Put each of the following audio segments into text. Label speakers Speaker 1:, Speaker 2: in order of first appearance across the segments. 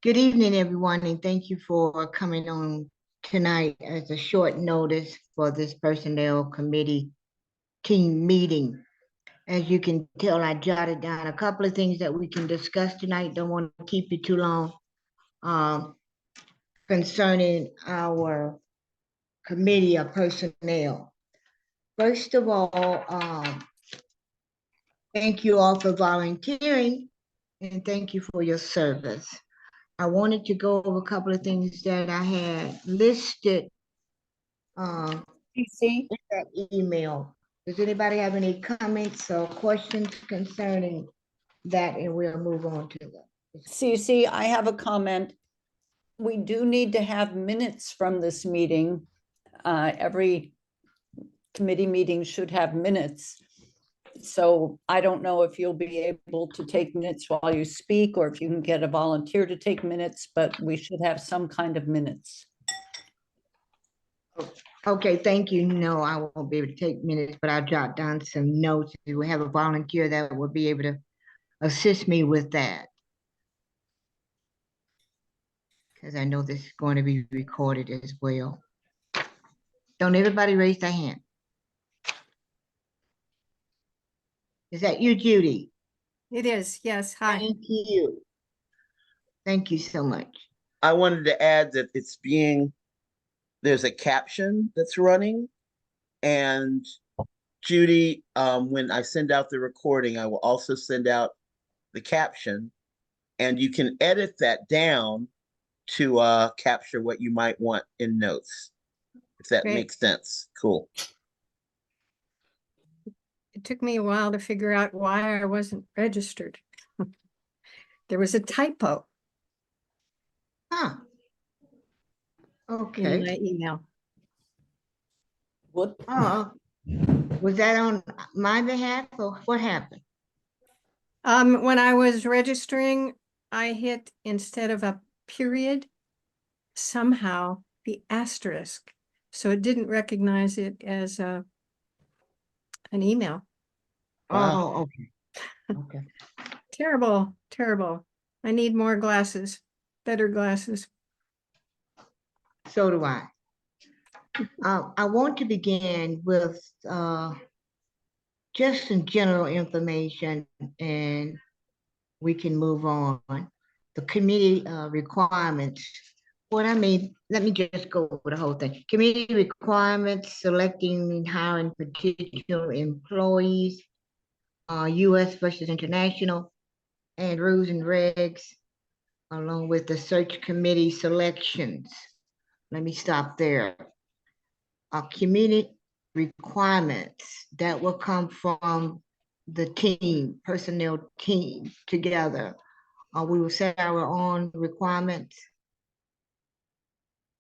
Speaker 1: Good evening, everyone, and thank you for coming on tonight as a short notice for this Personnel Committee team meeting. As you can tell, I jotted down a couple of things that we can discuss tonight. Don't want to keep you too long. Concerning our committee of personnel. First of all, thank you all for volunteering and thank you for your service. I wanted to go over a couple of things that I had listed
Speaker 2: CC,
Speaker 1: in that email. Does anybody have any comments or questions concerning that? And we'll move on to the.
Speaker 2: CC, I have a comment. We do need to have minutes from this meeting. Every committee meeting should have minutes. So I don't know if you'll be able to take minutes while you speak, or if you can get a volunteer to take minutes, but we should have some kind of minutes.
Speaker 1: Okay, thank you. No, I won't be able to take minutes, but I'll jot down some notes. We have a volunteer that will be able to assist me with that. Because I know this is going to be recorded as well. Don't everybody raise their hand. Is that you, Judy?
Speaker 3: It is, yes, hi.
Speaker 1: Thank you. Thank you so much.
Speaker 4: I wanted to add that there's a caption that's running. And Judy, when I send out the recording, I will also send out the caption. And you can edit that down to capture what you might want in notes, if that
Speaker 3: Great.
Speaker 4: makes sense. Cool.
Speaker 3: It took me a while to figure out why I wasn't registered. There was a typo
Speaker 1: Huh.
Speaker 3: in
Speaker 1: Okay.
Speaker 3: my email.
Speaker 2: What?
Speaker 1: Was that on my behalf or what happened?
Speaker 3: When I was registering, I hit, instead of a period, somehow the asterisk. So it didn't recognize it as an email.
Speaker 4: Wow.
Speaker 1: Oh, okay. Okay.
Speaker 3: Terrible, terrible. I need more glasses, better glasses.
Speaker 1: So do I. I want to begin with just some general information and we can move on. The committee requirements. What I mean, let me just go over the whole thing. Committee requirements, selecting and hiring particular employees, US versus international, and rules and regs, along with the search committee selections. Let me stop there. Community requirements that will come from the team, personnel team together. We will set our own requirements.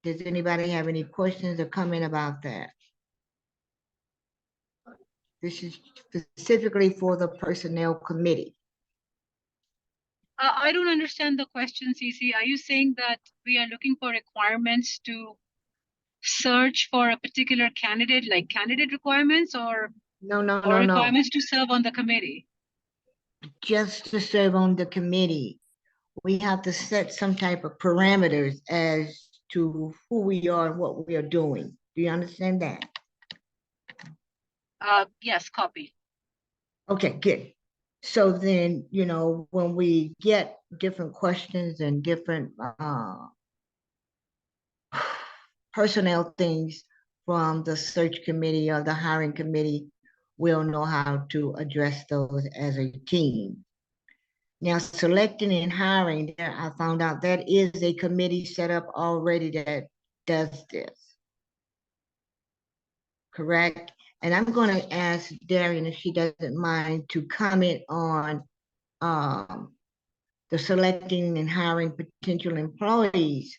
Speaker 1: Does anybody have any questions or comment about that? This is specifically for the personnel committee.
Speaker 5: I don't understand the question, CC. Are you saying that we are looking for requirements to search for a particular candidate, like candidate requirements, or
Speaker 1: No,
Speaker 5: requirements to serve on the committee?
Speaker 1: Just to serve on the committee. We have to set some type of parameters as to who we are and what we are doing. Do you understand that?
Speaker 5: Yes, copy.
Speaker 1: Okay, good. So then, you know, when we get different questions and different personnel things from the search committee or the hiring committee, we'll know how to address those as a team. Now, selecting and hiring, I found out that is a committee set up already that does this. Correct? And I'm going to ask Darian, if she doesn't mind, to comment on the selecting and hiring potential employees,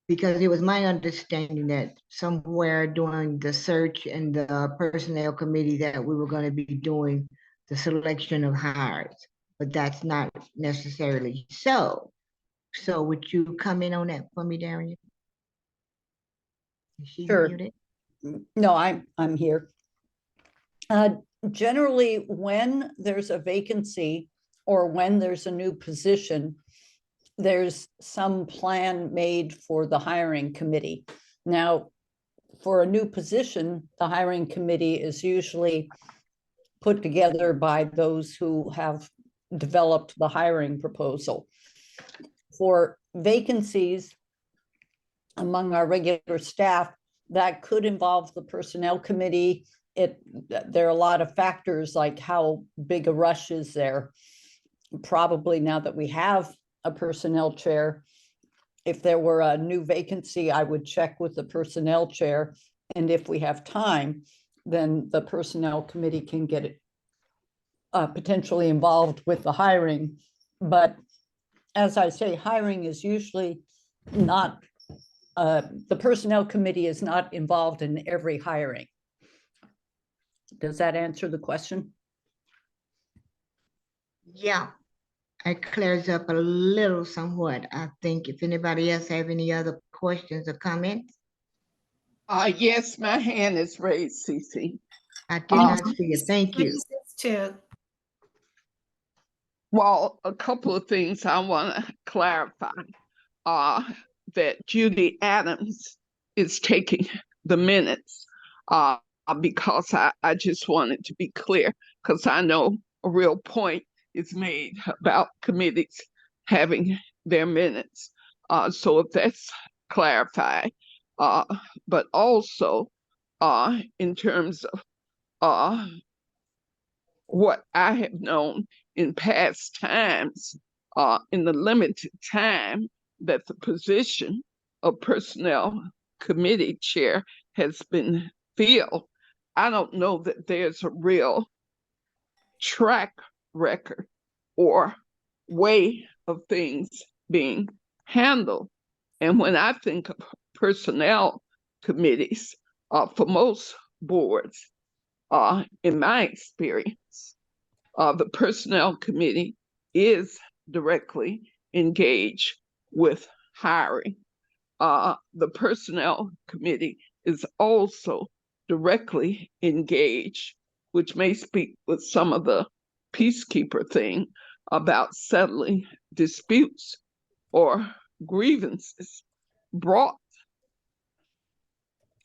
Speaker 1: because it was my understanding that somewhere during the search and the personnel committee that we were going to be doing the selection of hires, but that's not necessarily so. So would you comment on that for me, Darian? Is she
Speaker 2: Sure.
Speaker 1: muted?
Speaker 2: No, I'm here. Generally, when there's a vacancy or when there's a new position, there's some plan made for the hiring committee. Now, for a new position, the hiring committee is usually put together by those who have developed the hiring proposal. For vacancies among our regular staff, that could involve the personnel committee. There are a lot of factors like how big a rush is there. Probably now that we have a personnel chair, if there were a new vacancy, I would check with the personnel chair. And if we have time, then the personnel committee can get it potentially involved with the hiring. But as I say, hiring is usually not, the personnel committee is not involved in every hiring. Does that answer the question?
Speaker 1: Yeah, it clears up a little somewhat. I think if anybody else have any other questions or comments,
Speaker 6: Yes, my hand is raised, Cece.
Speaker 1: I did not see it. Thank you.
Speaker 7: Raises too.
Speaker 6: Well, a couple of things I want to clarify. That Judy Adams is taking the minutes because I just wanted to be clear, because I know a real point is made about committees having their minutes. So if that's clarified, but also in terms of what I have known in past times, in the limited time that the position of personnel committee chair has been filled, I don't know that there's a real track record or way of things being handled. And when I think of personnel committees, for most boards, in my experience, the personnel committee is directly engaged with hiring. The personnel committee is also directly engaged, which may speak with some of the peacekeeper thing about settling disputes or grievances brought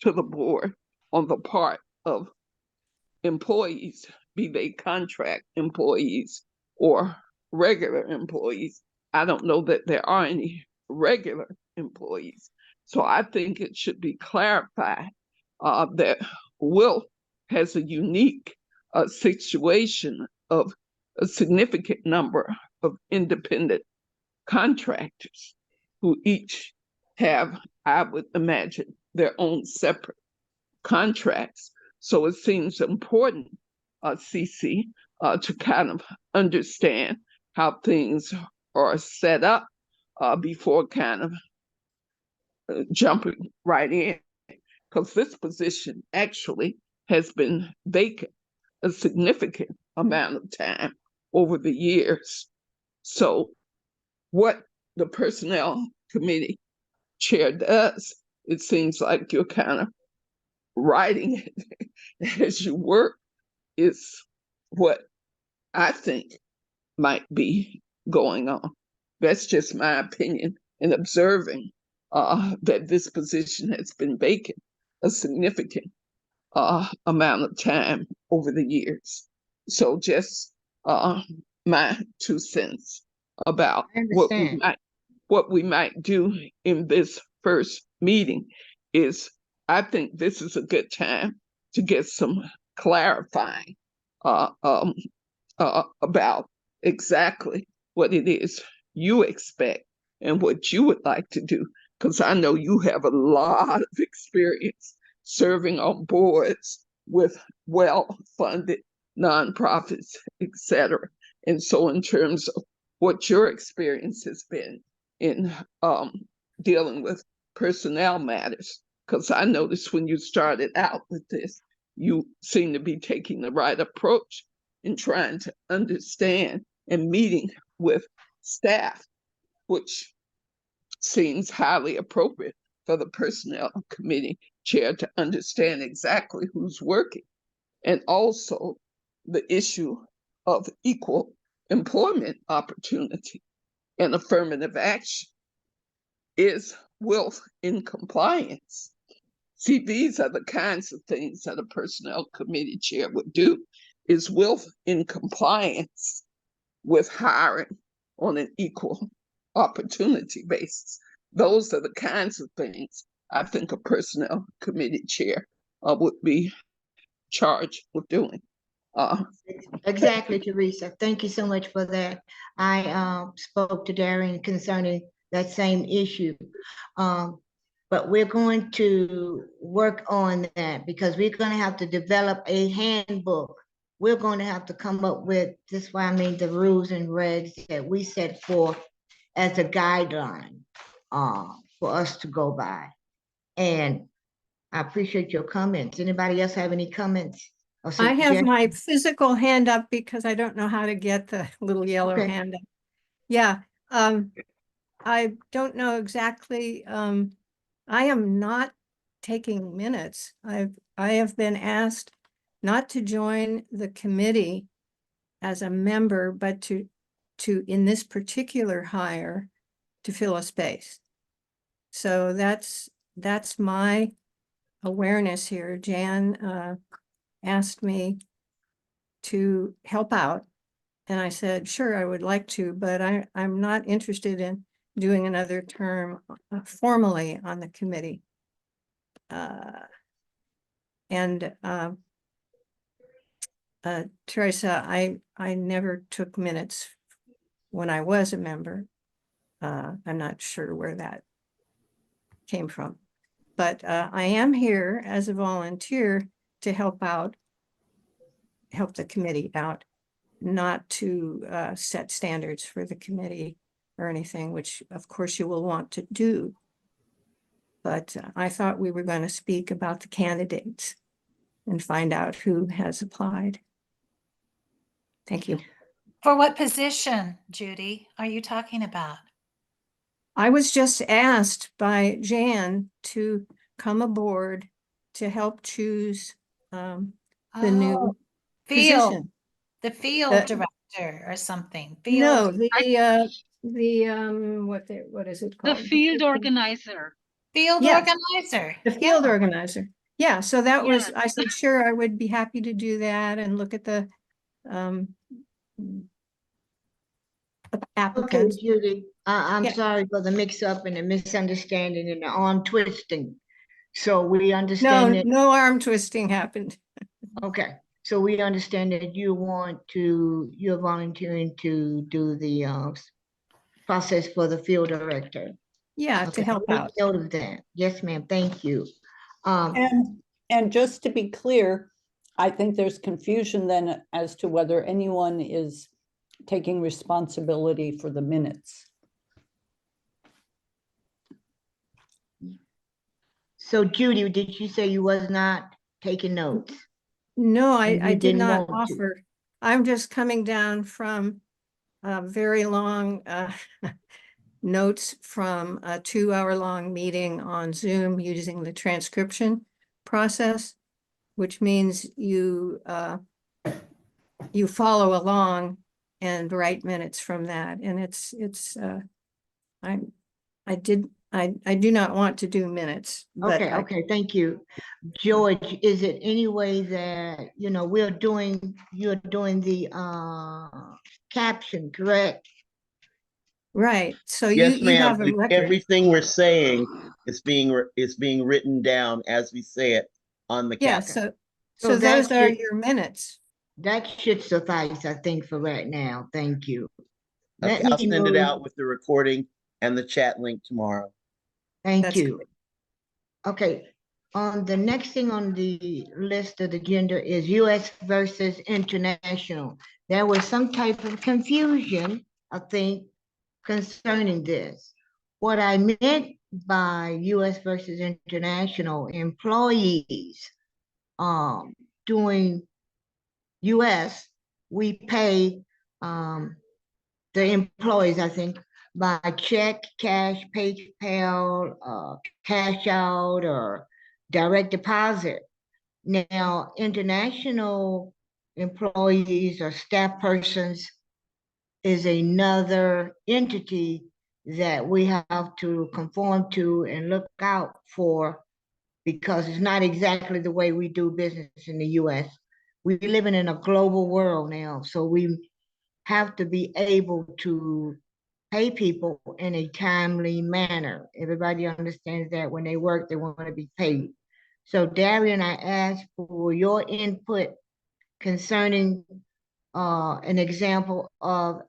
Speaker 6: to the board on the part of employees, be they contract employees or regular employees. I don't know that there are any regular employees. So I think it should be clarified that Will has a unique situation of a significant number of independent contractors who each have, I would imagine, their own separate contracts. So it seems important, Cece, to kind of understand how things are set up before kind of jumping right in, because this position actually has been vacant a significant amount of time over the years. So what the personnel committee chair does, it seems like you're kind of writing it as you work, is what I think might be going on. That's just my opinion in observing that this position has been vacant a significant amount of time over the years. So just my 2 cents about what we might do in this first meeting is, I think this is a good time to get some clarifying about exactly what it is you expect and what you would like to do, because I know you have a lot of experience serving on boards with well-funded nonprofits, etc. And so in terms of what your experience has been in dealing with personnel matters, because I noticed when you started out with this, you seem to be taking the right approach in trying to understand and meeting with staff, which seems highly appropriate for the personnel committee chair to understand exactly who's working. And also the issue of equal employment opportunity. and affirmative action is willful in compliance. See, these are the kinds of things that a personnel committee chair would do, is willful in compliance with hiring on an equal opportunity basis. Those are the kinds of things I think a personnel committee chair would be charged with doing.
Speaker 1: Exactly, Teresa. Thank you so much for that. I spoke to Darian concerning that same issue. But we're going to work on that because we're going to have to develop a handbook. We're going to have to come up with, this is why I mean the rules and regs that we set forth as a guideline for us to go by. And I appreciate your comments. Anybody else have any comments? or
Speaker 3: I have my
Speaker 1: suggestions?
Speaker 3: physical hand up because I don't know how to get the little yellow
Speaker 1: Okay.
Speaker 3: hand up. Yeah, I don't know exactly, I am not taking minutes. I have been asked not to join the committee as a member, but to in this particular hire, to fill a space. So that's my awareness here. Jan asked me to help out, and I said, sure, I would like to, but I'm not interested in doing another term formally on the committee. Teresa, I never took minutes when I was a member. I'm not sure where that came from, but I am here as a volunteer to help the committee out, not to set standards for the committee or anything, which of course you will want to do. But I thought we were going to speak about the candidates and find out who has applied. Thank you.
Speaker 7: For what position, Judy, are you talking about?
Speaker 3: I was just asked by Jan to come aboard to help choose the new
Speaker 7: Oh, Field,
Speaker 3: position.
Speaker 7: the field
Speaker 3: Uh,
Speaker 7: director or something.
Speaker 3: No,
Speaker 7: Field,
Speaker 3: what is it
Speaker 5: The
Speaker 3: called?
Speaker 5: field organizer.
Speaker 7: field
Speaker 3: Yes.
Speaker 7: organizer.
Speaker 3: The field
Speaker 7: Yeah.
Speaker 3: organizer. Yeah, so that was,
Speaker 5: Yes.
Speaker 3: I said, sure, I would be happy to do that and look at the
Speaker 1: Okay,
Speaker 3: applicants.
Speaker 1: Judy, I'm
Speaker 3: Yeah.
Speaker 1: sorry for the mix-up and the misunderstanding and the arm twisting. So we
Speaker 3: No,
Speaker 1: understand that,
Speaker 3: no arm twisting happened.
Speaker 1: okay, so we understand that you're volunteering to do the process for the field director.
Speaker 3: Yeah,
Speaker 1: Okay,
Speaker 3: to help
Speaker 1: make
Speaker 3: out.
Speaker 1: note of that. Yes, ma'am, thank you.
Speaker 2: And just to be clear, I think there's confusion then as to whether anyone is taking responsibility for the minutes.
Speaker 1: So Judy, did you say you was not taking notes?
Speaker 3: No,
Speaker 1: And
Speaker 3: I
Speaker 1: you
Speaker 3: did
Speaker 1: didn't
Speaker 3: not
Speaker 1: want to.
Speaker 3: offer. I'm just coming down from very long notes from a 2-hour-long meeting on Zoom using the transcription process, which means you follow along and write minutes from that. And I do not want to do minutes, but
Speaker 1: Okay, thank you. George, is it any way that, you're doing the caption, correct?
Speaker 3: right. So
Speaker 4: Yes,
Speaker 3: you have a
Speaker 4: ma'am.
Speaker 3: record.
Speaker 4: Everything we're saying is being written down as we say it on the
Speaker 3: Yeah,
Speaker 4: caption.
Speaker 3: so
Speaker 1: that
Speaker 3: those are
Speaker 1: should-
Speaker 3: your minutes.
Speaker 1: That should suffice, I think, for right now. Thank you.
Speaker 4: Okay,
Speaker 1: Let
Speaker 4: I'll
Speaker 1: me
Speaker 4: send it
Speaker 1: move.
Speaker 4: out with the recording and the chat link tomorrow.
Speaker 1: Thank
Speaker 3: That's
Speaker 1: you. Okay, the next thing on the list of the agenda is US versus international. There was some type of confusion, I think, concerning this. What I meant by US versus international employees doing US, we pay the employees, I think, by check, cash, PayPal, cash out, or direct deposit. Now, international employees or staff persons, is another entity that we have to conform to and look out for, because it's not exactly the way we do business in the US. We're living in a global world now, so we have to be able to pay people in a timely manner. Everybody understands that when they work, they want to be paid. So Darian, I asked for your input concerning an example of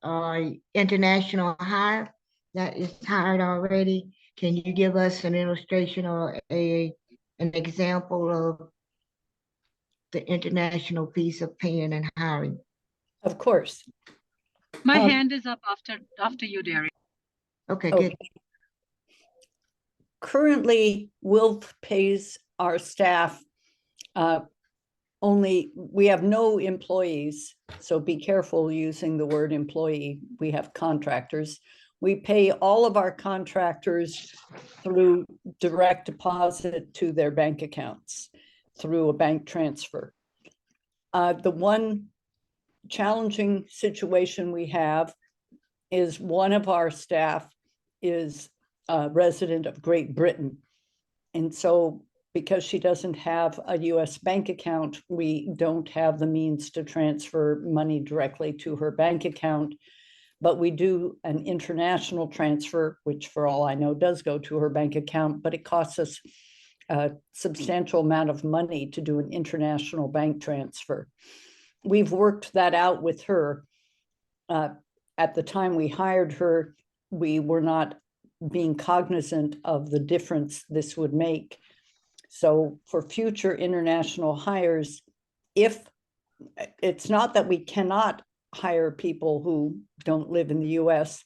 Speaker 1: international hire that is hired already. Can you give us an illustration or an example of the international piece of paying and hiring?
Speaker 2: Of course.
Speaker 5: My
Speaker 2: Um,
Speaker 5: hand is up after you, Darian.
Speaker 1: Okay, good.
Speaker 2: Okay. Currently, Wilf pays our staff only, we have no employees, so be careful using the word employee. We have contractors. We pay all of our contractors through direct deposit to their bank accounts through a bank transfer. The one challenging situation we have is one of our staff is a resident of Great Britain. And so because she doesn't have a US bank account, we don't have the means to transfer money directly to her bank account. But we do an international transfer, which for all I know does go to her bank account, but it costs us a substantial amount of money to do an international bank transfer. We've worked that out with her. At the time we hired her, we were not being cognizant of the difference this would make. So for future international hires, if it's not that we cannot hire people who don't live in the US,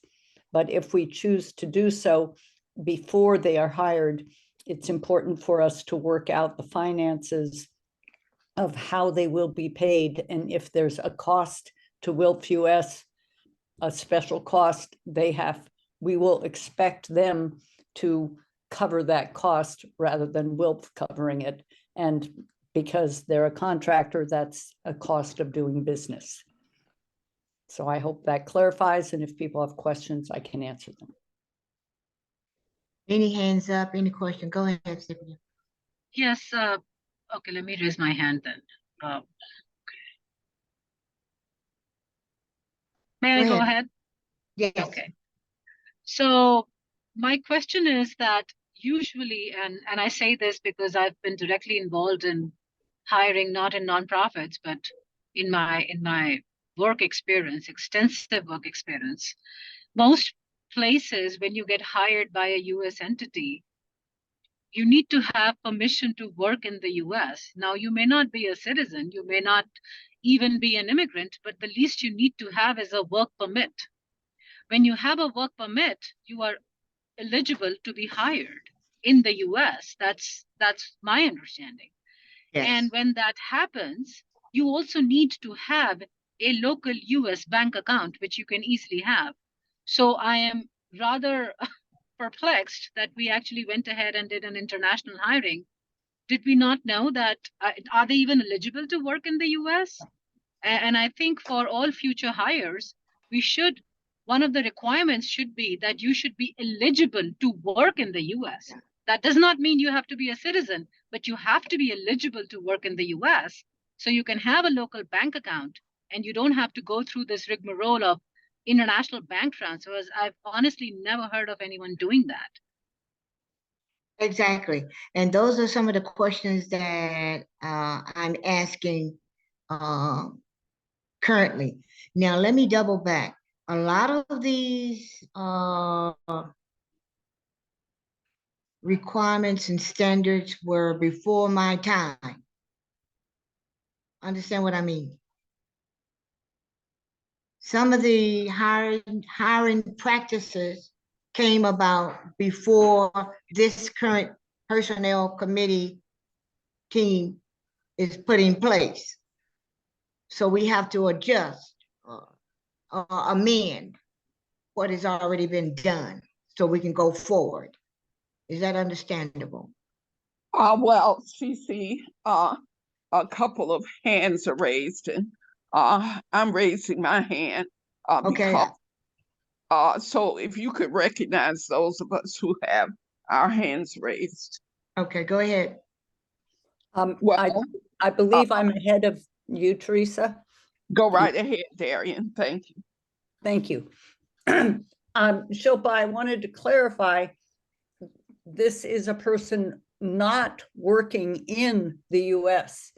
Speaker 2: but if we choose to do so before they are hired, it's important for us to work out the finances of how they will be paid. And if there's a cost to Wilf US, a special cost we will expect them to cover that cost rather than Wilf covering it. And because they're a contractor, that's a cost of doing business. So I hope that clarifies, and if people have questions, I can answer them.
Speaker 1: Any hands up, any question? Go ahead, Cynthia.
Speaker 5: Yes, okay, let me raise my hand then. Okay. May I
Speaker 1: Go
Speaker 5: go
Speaker 1: ahead.
Speaker 5: ahead?
Speaker 1: Yes.
Speaker 5: Okay. So my question is that usually, and I say this because I've been directly involved in hiring, not in nonprofits, but in my work experience, extensive work experience, most places when you get hired by a US entity, you need to have permission to work in the US. Now, you may not be a citizen, you may not even be an immigrant, but the least you need to have is a work permit. When you have a work permit, you are eligible to be hired in the US. That's my understanding.
Speaker 1: Yes.
Speaker 5: And when that happens, you also need to have a local US bank account, which you can easily have. So I am rather perplexed that we actually went ahead and did an international hiring. Did we not know that? Are they even eligible to work in the US? And I think for all future hires, one of the requirements should be that you should be eligible to work in the US. That does not mean you have to be a citizen, but you have to be eligible to work in the US so you can have a local bank account and you don't have to go through this rigmarole of international bank transfers. I've honestly never heard of anyone doing that.
Speaker 1: Exactly. And those are some of the questions that I'm asking currently. Now, let me double back. A lot of these requirements and standards were before my time. Understand what I mean? Some of the hiring practices came about before this current personnel committee team is put in place. So we have to adjust, amend what has already been done so we can go forward. Is that understandable?
Speaker 6: Well, CC, a couple of hands are raised, and I'm raising my hand.
Speaker 1: Okay,
Speaker 6: Because, so if you could recognize those of us who have our hands raised.
Speaker 1: okay, go ahead.
Speaker 6: Well,
Speaker 2: I believe I'm ahead of you, Teresa.
Speaker 6: go right ahead, Darian. Thank you.
Speaker 2: Thank you. Shilpa, I wanted to clarify, this is a person not working in the US.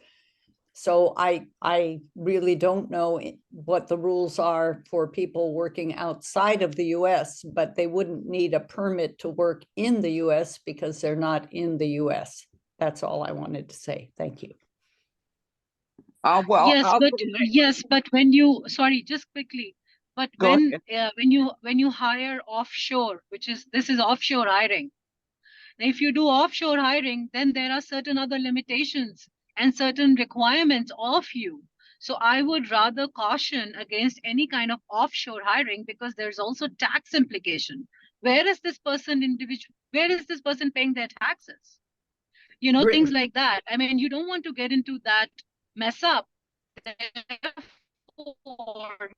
Speaker 2: So I really don't know what the rules are for people working outside of the US, but they wouldn't need a permit to work in the US because they're not in the US. That's all I wanted to say. Thank you.
Speaker 6: Well,
Speaker 5: Yes, but when you, sorry, just quickly, but
Speaker 6: Go
Speaker 5: when you hire offshore, this is offshore hiring. Now, if you do offshore hiring, then there are certain other limitations and certain requirements of you. So I would rather caution against any kind of offshore hiring because there's also tax implication. Where is this person paying their taxes? You know, things like that. I mean, you don't want to get into that mess up. Therefore,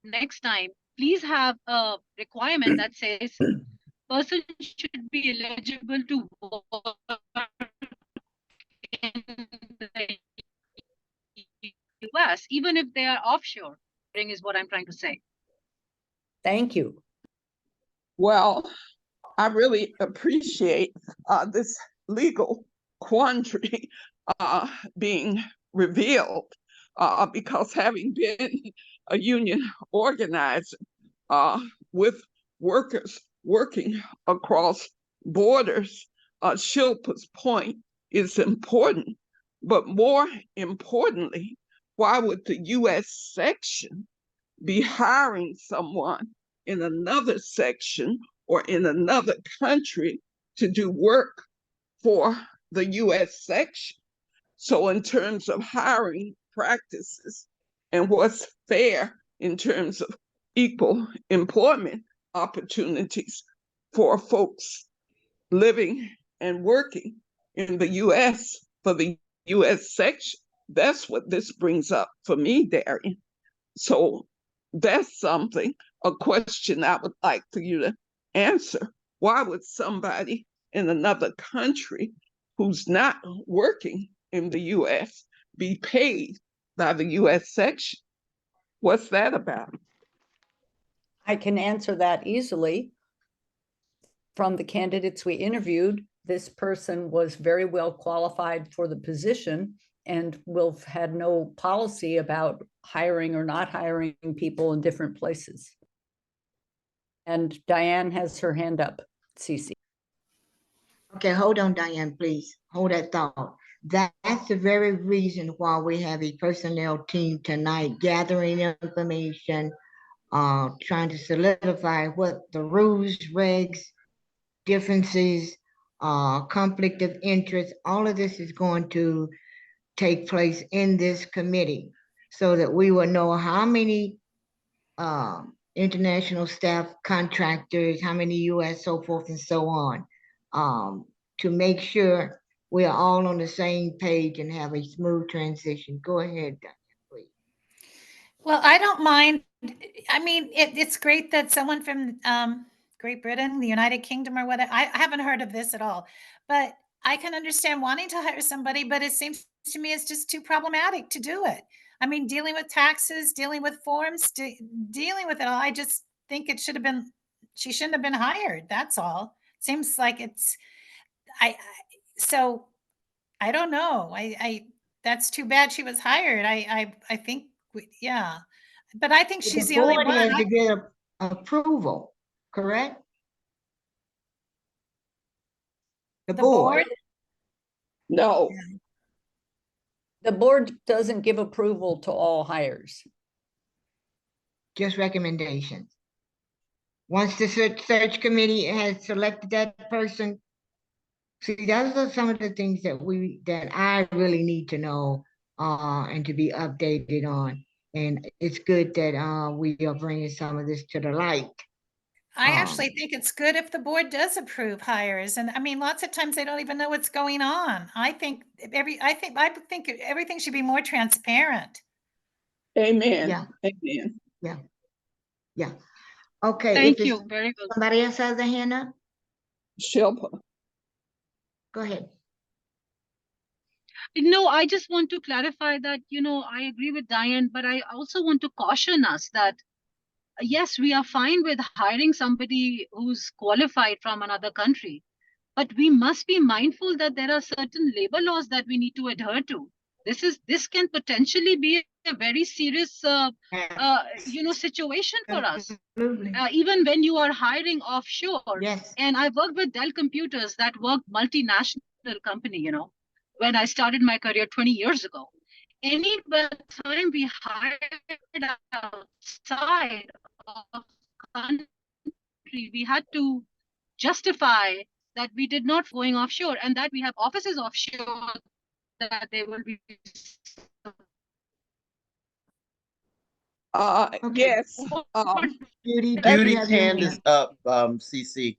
Speaker 5: next time, please have a requirement that says person should be eligible to work in the US, even if they are offshore, is what I'm trying to say.
Speaker 2: Thank you.
Speaker 6: Well, I really appreciate this legal quandary being revealed because having been a union organizer with workers working across borders, Shilpa's point is important. But more importantly, why would the U.S. section be hiring someone in another section or in another country to do work for the U.S. section? So in terms of hiring practices and what's fair in terms of equal employment opportunities for folks living and working in the U.S. for the U.S. section, that's what this brings up for me, Darian. So that's something, a question I would like for you to answer. Why would somebody in another country who's not working in the US be paid by the US section? What's that about?
Speaker 2: I can answer that easily. From the candidates we interviewed, this person was very well qualified for the position and will have had no policy about hiring or not hiring people in different places. And Diane has her hand up, Cece.
Speaker 1: Okay, hold on, Diane, please. Hold that thought. That's the very reason why we have a personnel team tonight, gathering information, trying to solidify what the rules, regs, differences, conflict of interest, all of this is going to take place in this committee so that we will know how many international staff contractors, how many US, so forth and so on, to make sure we are all on the same page and have a smooth transition. Go ahead, Diane, please.
Speaker 7: Well, I don't mind. I mean, it's great that someone from Great Britain, the United Kingdom or whatever, I haven't heard of this at all, but I can understand wanting to hire somebody, but it seems to me it's just too problematic to do it. I mean, dealing with taxes, dealing with forms, dealing with it all. I just think it should have been, she shouldn't have been hired. That's all. Seems like it's, so I don't know. That's too bad she was hired. I think, yeah, but I think she's the only
Speaker 1: board
Speaker 7: one.
Speaker 1: has to get approval, correct? The board.
Speaker 6: No.
Speaker 2: The board doesn't give approval to all hires.
Speaker 1: Just recommendations. Once the search committee has selected that person, see, those are some of the things that I really need to know and to be updated on. And it's good that we are bringing some of this to the light.
Speaker 7: I actually think it's good if the board does approve hires. And I mean, lots of times they don't even know what's going on. I think everything should be more transparent.
Speaker 6: Amen.
Speaker 1: Yeah.
Speaker 6: Amen.
Speaker 1: Yeah. Yeah. Okay. if
Speaker 5: Thank
Speaker 1: it's-
Speaker 5: you, very good.
Speaker 1: Somebody else has a hand up?
Speaker 6: Shilpa.
Speaker 1: Go ahead.
Speaker 5: No, I just want to clarify that, I agree with Diane, but I also want to caution us that, yes, we are fine with hiring somebody who's qualified from another country, but we must be mindful that there are certain labor laws that we need to adhere to. This can potentially be a very serious, situation for us.
Speaker 1: Absolutely.
Speaker 5: Even when you are hiring offshore.
Speaker 1: Yes.
Speaker 5: And I worked with Dell Computers that worked multinational company, when I started my career 20 years ago. Any time we hired outside of country, we had to justify that we did not going offshore and that we have offices offshore that they will be.
Speaker 6: Yes,
Speaker 1: Judy, do you
Speaker 4: Judy's
Speaker 1: have your
Speaker 4: hand is up, CC.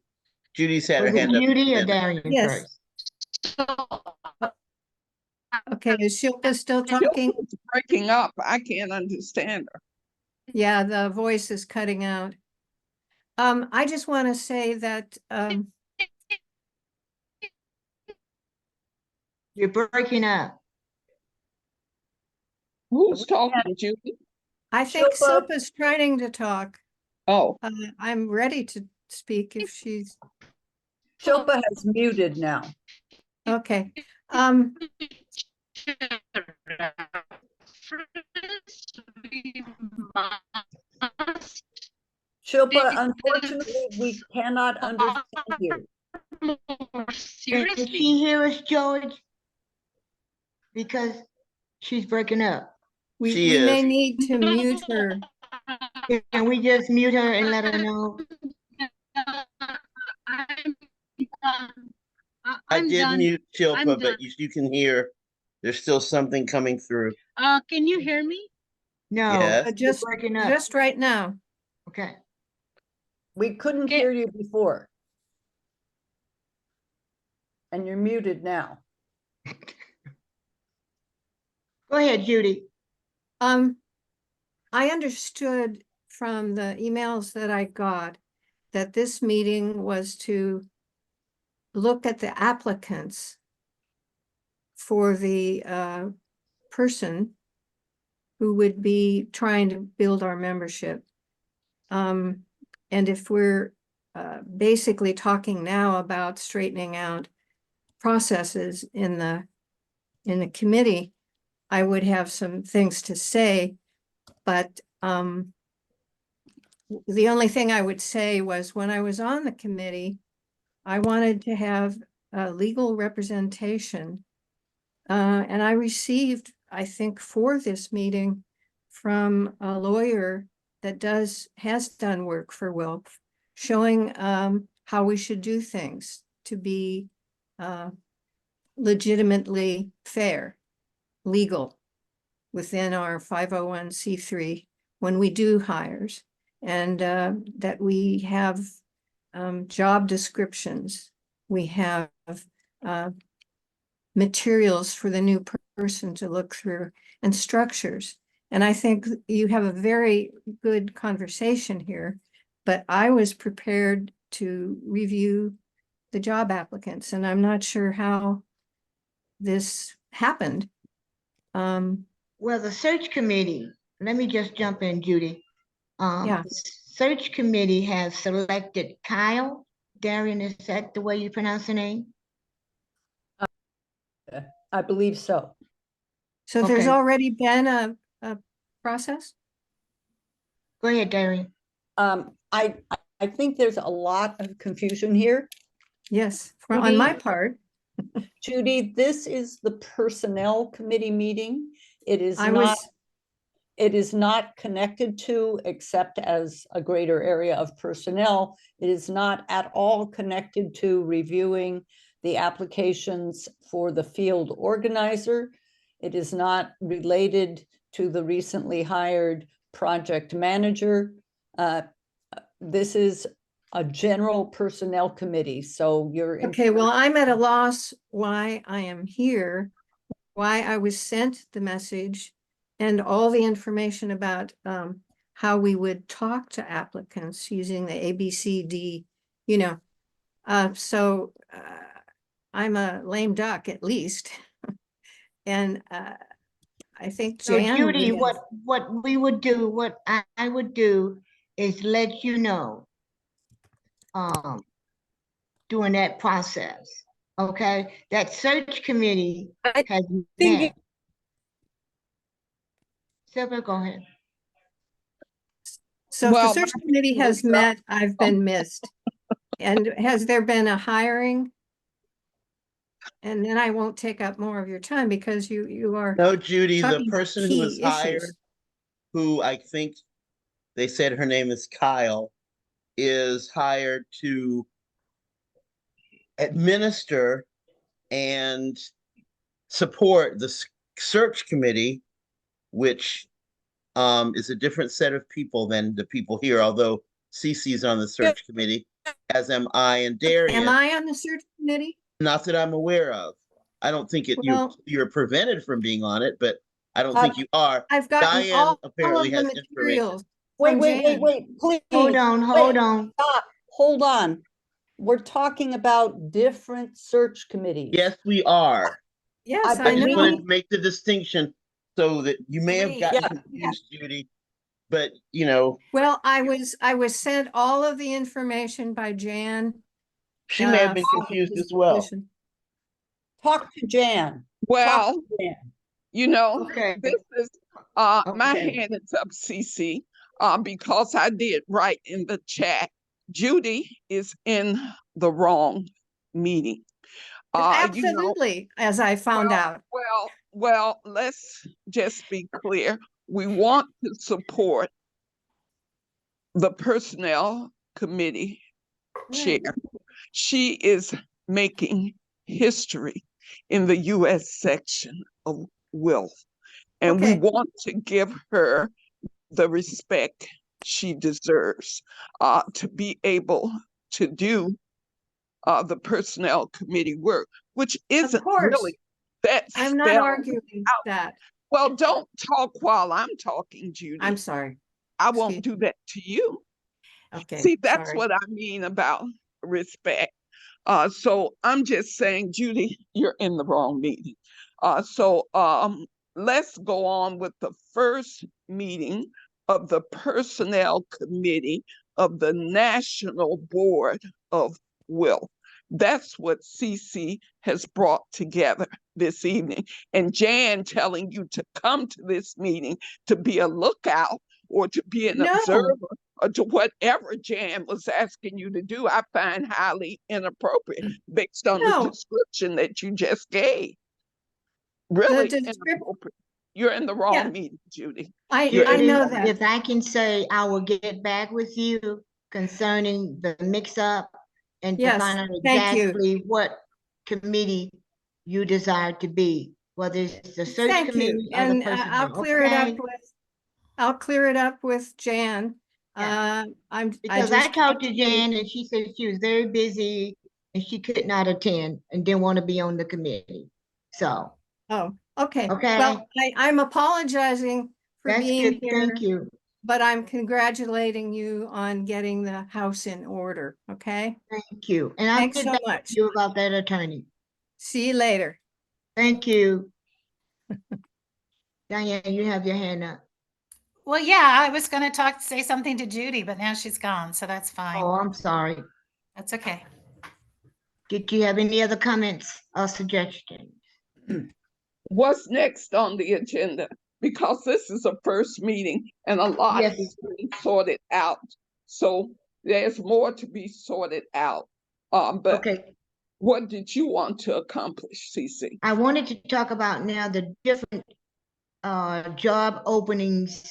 Speaker 4: Judy's had her
Speaker 1: Was it
Speaker 4: hand up.
Speaker 1: Judy or
Speaker 4: again.
Speaker 1: Darian
Speaker 3: Yes.
Speaker 1: first?
Speaker 3: Okay, is Shilpa still talking?
Speaker 6: Shilpa's breaking up. I can't understand her.
Speaker 3: Yeah, the voice is cutting out. I just want to say that,
Speaker 1: You're breaking up.
Speaker 6: Who's talking, Judy?
Speaker 3: I think
Speaker 2: Shilpa-
Speaker 3: Silpa's trying to talk.
Speaker 6: Oh,
Speaker 3: I'm ready to speak if she's,
Speaker 2: Shilpa has muted now.
Speaker 3: okay.
Speaker 2: Shilpa, unfortunately, we cannot understand you.
Speaker 5: More
Speaker 1: Can
Speaker 5: seriously.
Speaker 1: she hear us, George? Because she's breaking up.
Speaker 3: We
Speaker 4: She
Speaker 3: may
Speaker 4: is.
Speaker 3: need to mute her.
Speaker 1: Can we just mute her and let her know?
Speaker 4: I
Speaker 5: I'm
Speaker 4: did
Speaker 5: done.
Speaker 4: mute
Speaker 5: I'm
Speaker 4: Shilpa,
Speaker 5: done.
Speaker 4: but you can hear there's still something coming through.
Speaker 5: Can you hear me?
Speaker 1: No,
Speaker 4: Yes.
Speaker 1: you're
Speaker 3: Just,
Speaker 1: breaking up.
Speaker 3: just right now.
Speaker 1: Okay.
Speaker 2: We couldn't
Speaker 5: Okay.
Speaker 2: hear you before. And you're muted now.
Speaker 1: Go ahead, Judy.
Speaker 3: I understood from the emails that I got that this meeting was to look at the applicants for the person who would be trying to build our membership. And if we're basically talking now about straightening out processes in the committee, I would have some things to say, but the only thing I would say was when I was on the committee, I wanted to have legal representation. And I received, I think, for this meeting from a lawyer that has done work for Wilk, showing how we should do things to be legitimately fair, legal within our 501c3 when we do hires, and that we have job descriptions, we have materials for the new person to look through, and structures. And I think you have a very good conversation here, but I was prepared to review the job applicants, and I'm not sure how this happened.
Speaker 1: Well, the search committee, let me just jump in, Judy.
Speaker 3: Yeah.
Speaker 1: The search committee has selected Kyle. Darian, is that the way you pronounce the name?
Speaker 2: I believe so.
Speaker 3: So there's
Speaker 1: Okay.
Speaker 3: already been a process?
Speaker 1: Go ahead, Darian.
Speaker 2: I think there's a lot of confusion here.
Speaker 3: Yes, on my
Speaker 2: Judy?
Speaker 3: part.
Speaker 2: Judy, this is the Personnel Committee meeting. It is
Speaker 3: I
Speaker 2: not,
Speaker 3: was,
Speaker 2: it is not connected to, except as a greater area of personnel. It is not at all connected to reviewing the applications for the field organizer. It is not related to the recently hired project manager. This is a general personnel committee, so you're.
Speaker 3: okay, well, I'm at a loss why I am here, why I was sent the message and all the information about how we would talk to applicants using the ABCD, you know. So I'm a lame duck at least. And I think
Speaker 1: So
Speaker 3: Jan.
Speaker 1: Judy,
Speaker 3: would have-
Speaker 1: what we would do, what I would do is let you know. During that process, okay? That search committee
Speaker 2: I
Speaker 1: has
Speaker 2: think
Speaker 1: met. Sylvia, go ahead.
Speaker 3: So if the
Speaker 6: Well,
Speaker 3: search
Speaker 6: my
Speaker 3: committee
Speaker 6: hand
Speaker 3: has
Speaker 6: is up.
Speaker 3: met, I've been missed. And has there been a hiring? And then I won't take up more of your time because you are
Speaker 4: No, Judy, the
Speaker 3: talking about
Speaker 4: person who was
Speaker 3: key
Speaker 4: hired,
Speaker 3: issues.
Speaker 4: who I think they said her name is Kyle, is hired to administer and support the search committee, which is a different set of people than the people here, although Cece's on the search committee, as am I and Darian.
Speaker 3: Am I on the search committee?
Speaker 4: Not that I'm aware of. I don't think
Speaker 3: Well-
Speaker 4: you're prevented from being on it, but I don't think you are.
Speaker 3: I've gotten
Speaker 4: Diane
Speaker 3: all
Speaker 4: apparently
Speaker 3: of the
Speaker 4: has information.
Speaker 3: materials.
Speaker 2: Wait,
Speaker 3: from
Speaker 2: wait, wait,
Speaker 3: Jan.
Speaker 2: wait, please.
Speaker 1: Hold on,
Speaker 2: wait,
Speaker 1: hold on.
Speaker 2: Stop, hold on. We're talking about different search committees.
Speaker 4: Yes, we are.
Speaker 3: Yes,
Speaker 2: I
Speaker 3: I
Speaker 4: I just
Speaker 3: know.
Speaker 4: wanted to make the distinction so that you may have
Speaker 7: Wait.
Speaker 4: gotten
Speaker 2: Yeah.
Speaker 4: confused, Judy. But, you know,
Speaker 3: Well, I was sent all of the information by Jan.
Speaker 4: she may have been
Speaker 3: for
Speaker 4: confused
Speaker 3: this
Speaker 4: as well.
Speaker 3: position.
Speaker 2: Talk to Jan.
Speaker 6: Well,
Speaker 2: Talk to Jan.
Speaker 6: you know,
Speaker 1: Okay.
Speaker 6: this is, my
Speaker 1: Okay.
Speaker 6: hand is up, Cece, because I did write in the chat, Judy is in the wrong meeting. You know,
Speaker 3: Absolutely, as I found out.
Speaker 6: well, let's just be clear. We want to support the Personnel Committee chair. She is making history in the U.S. section of Wilf. And we
Speaker 3: Okay.
Speaker 6: want to give her the respect she deserves to be able to do the Personnel Committee work, which isn't
Speaker 3: course.
Speaker 6: really that
Speaker 3: I'm not
Speaker 6: spelled
Speaker 3: arguing
Speaker 6: out.
Speaker 3: that.
Speaker 6: Well, don't talk while I'm talking, Judy.
Speaker 3: I'm sorry.
Speaker 6: I won't
Speaker 3: excuse
Speaker 6: do that to you.
Speaker 3: Okay.
Speaker 6: See, that's
Speaker 3: sorry.
Speaker 6: what I mean about respect. So I'm just saying, Judy, you're in the wrong meeting. So let's go on with the first meeting of the Personnel Committee of the National Board of Wilf. That's what Cece has brought together this evening. And Jan telling you to come to this meeting to be a lookout or to be an
Speaker 3: No.
Speaker 6: observer or to whatever Jan was asking you to do, I find highly inappropriate based on
Speaker 3: No.
Speaker 6: the description that you just gave. Really
Speaker 3: descrip-
Speaker 6: inappropriate. You're in the wrong
Speaker 3: Yeah.
Speaker 6: meeting, Judy.
Speaker 3: I
Speaker 1: Judy,
Speaker 3: know that.
Speaker 1: If I can say, I will get back with you concerning the mix-up and to
Speaker 3: Yes,
Speaker 1: find out
Speaker 3: thank you.
Speaker 1: exactly what committee you desire to be, whether it's the search
Speaker 3: Thank
Speaker 1: committee
Speaker 3: you.
Speaker 1: or the
Speaker 3: And
Speaker 1: personnel.
Speaker 3: I'll clear it up
Speaker 1: okay?
Speaker 3: I'll clear it up with Jan.
Speaker 1: Yeah.
Speaker 3: I
Speaker 1: Because I
Speaker 3: just
Speaker 1: talked to
Speaker 3: can't-
Speaker 1: Jan and she said she was very busy and she could not attend and didn't want to be on the committee. So,
Speaker 3: Oh, okay.
Speaker 1: Okay.
Speaker 3: Well, I'm apologizing for
Speaker 1: that's
Speaker 3: being
Speaker 1: good.
Speaker 3: here,
Speaker 1: Thank you.
Speaker 3: but I'm congratulating you on getting the house in order, okay?
Speaker 1: Thank you. And I'll
Speaker 3: Thanks
Speaker 1: get
Speaker 3: so
Speaker 1: back
Speaker 3: much.
Speaker 1: to you about that attorney.
Speaker 3: See you later.
Speaker 1: Thank you. Diane, you have your hand up.
Speaker 7: Well, yeah, I was going to say something to Judy, but now she's gone, so that's fine.
Speaker 1: Oh, I'm sorry.
Speaker 7: That's okay.
Speaker 1: Did you have any other comments or suggestions?
Speaker 6: What's next on the agenda? Because this is a first meeting and a lot
Speaker 1: Yes.
Speaker 6: is being sorted out. So there's more to be sorted out. But
Speaker 1: Okay,
Speaker 6: what did you want to accomplish, Cece?
Speaker 1: I wanted to talk about now the different job openings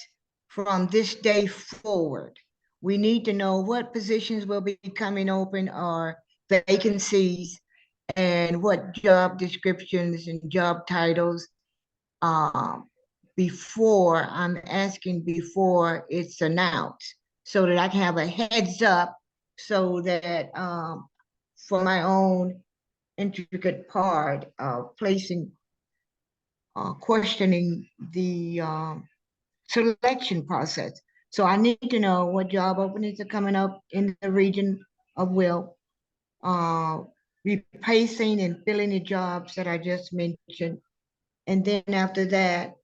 Speaker 1: from this day forward. We need to know what positions will be coming open or vacancies and what job descriptions and job titles before I'm asking before it's announced so that I can have a heads up so that for my own intricate part of placing questioning the selection process. So I need to know what job openings are coming up in the region of Will. Replacing and filling the jobs that I just mentioned. And then after that,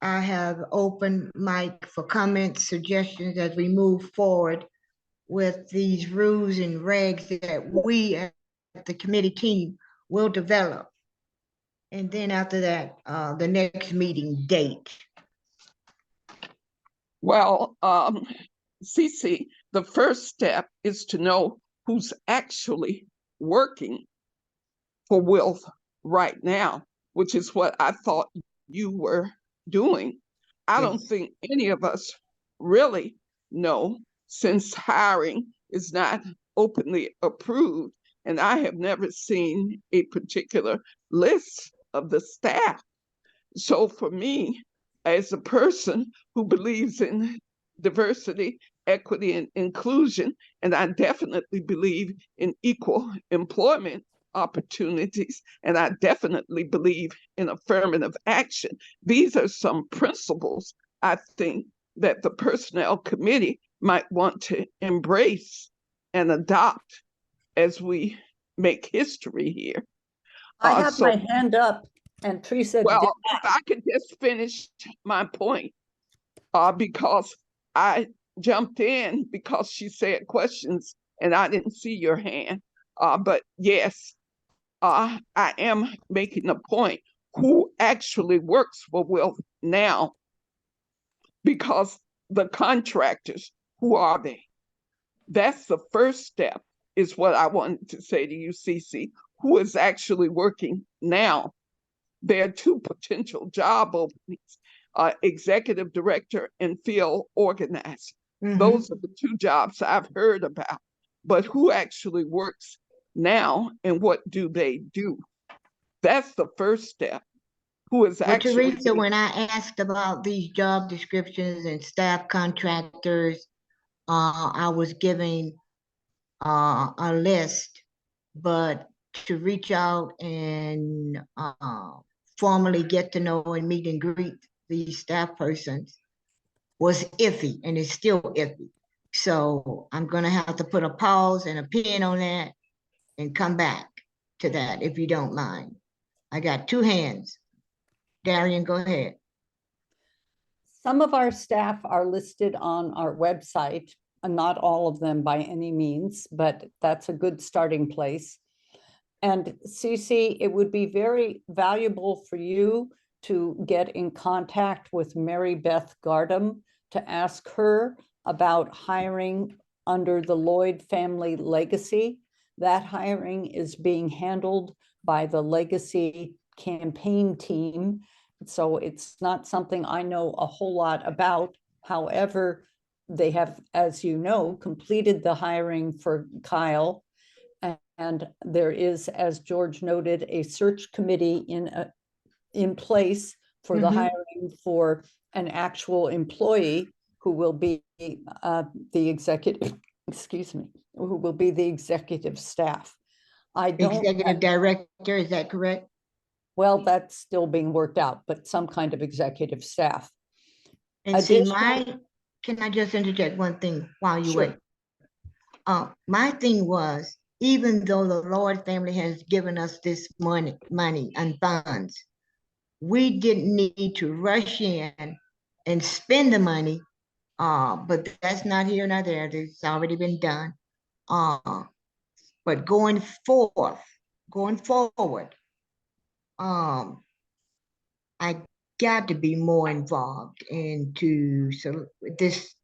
Speaker 1: I have open mic for comments, suggestions as we move forward with these rules and regs that we as the committee team will develop. And then after that, the next meeting date.
Speaker 6: Well, Cece, the first step is to know who's actually working for Wilf right now, which is what I thought you were doing. I don't
Speaker 1: Yes.
Speaker 6: think any of us really know, since hiring is not openly approved, and I have never seen a particular list of the staff. So for me, as a person who believes in diversity, equity, and inclusion, and I definitely believe in equal employment opportunities, and I definitely believe in affirmative action. These are some principles I think that the Personnel Committee might want to embrace and adopt as we make history here.
Speaker 2: I have
Speaker 6: So,
Speaker 2: my hand up and Teresa did
Speaker 6: well,
Speaker 2: not.
Speaker 6: if I could just finish my point, because I jumped in because she said questions and I didn't see your hand. But yes, I am making a point. Who actually works for Wilf now? Because the contractors, who are they? That's the first step, is what I wanted to say to you, Cece. Who is actually working now? There are two potential job openings, executive director and field organizer.
Speaker 1: Mhm.
Speaker 6: Those are the two jobs I've heard about. But who actually works now and what do they do? That's the first step. Who is
Speaker 1: But
Speaker 6: actually
Speaker 1: Teresa, when I asked about these job descriptions and staff contractors, I was giving a list, but to reach out and formally get to know and meet and greet these staff persons was iffy, and it's still iffy. So I'm gonna have to put a pause and a pin on that and come back to that if you don't mind. I got two hands. Darian, go ahead.
Speaker 2: Some of our staff are listed on our website, and not all of them by any means, but that's a good starting place. And Cece, it would be very valuable for you to get in contact with Mary Beth Gardam to ask her about hiring under the Lloyd Family Legacy. That hiring is being handled by the Legacy campaign team. So it's not something I know a whole lot about. However, they have, as you know, completed the hiring for Kyle. And there is, as George noted, a search committee in place for the hiring for an actual employee who will be the executive, excuse me, who will be the executive staff. I don't,
Speaker 1: Executive director, is that correct?
Speaker 2: well, that's still being worked out, but some kind of executive staff.
Speaker 1: And see,
Speaker 2: Additionally-
Speaker 1: can I just interject one thing while you
Speaker 2: Sure.
Speaker 1: wait? My thing was, even though the Lord family has given us this money and funds, we didn't need to rush in and spend the money. But that's not here nor there. It's already been done. But going forward, I got to be more involved into this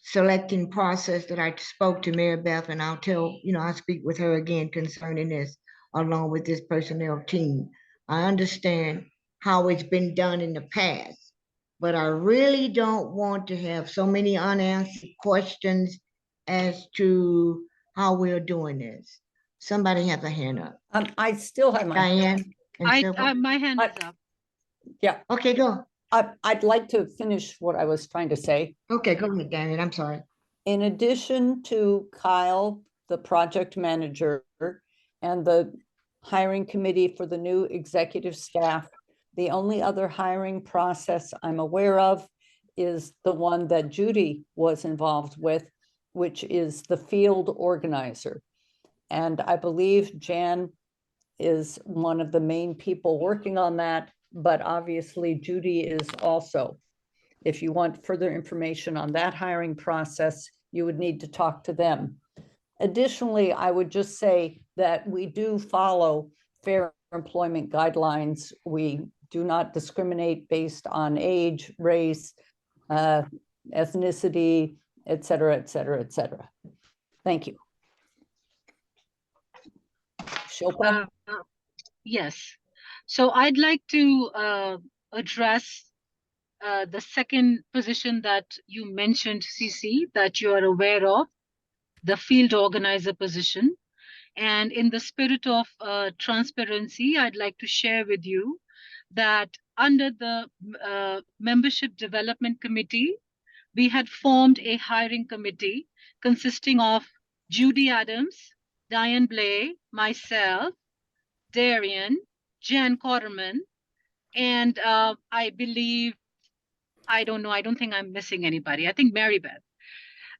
Speaker 1: selecting process that I spoke to Mary Beth, and I'll speak with her again concerning this, along with this personnel team. I understand how it's been done in the past, but I really don't want to have so many unanswered questions as to how we're doing this. Somebody has a hand up.
Speaker 2: I still have my,
Speaker 1: Diane and Sybil?
Speaker 5: My hand
Speaker 2: I-
Speaker 5: is up.
Speaker 2: yeah,
Speaker 1: Okay, go.
Speaker 2: I'd like to finish what I was trying to say.
Speaker 1: Okay, go ahead, Diane. I'm sorry.
Speaker 2: In addition to Kyle, the project manager, and the hiring committee for the new executive staff, the only other hiring process I'm aware of is the one that Judy was involved with, which is the field organizer. And I believe Jan is one of the main people working on that, but obviously Judy is also. If you want further information on that hiring process, you would need to talk to them. Additionally, I would just say that we do follow fair employment guidelines. We do not discriminate based on age, race, ethnicity, et cetera, et cetera, et cetera. Thank you. Shilpa?
Speaker 5: Yes. So I'd like to address the second position that you mentioned, CC, that you are aware of, the field organizer position. And in the spirit of transparency, I'd like to share with you that under the Membership Development Committee, we had formed a hiring committee consisting of Judy Adams, Diane Blay, myself, Darian, Jan Cotterman, and I believe, I don't know, I don't think I'm missing anybody. I think Mary Beth.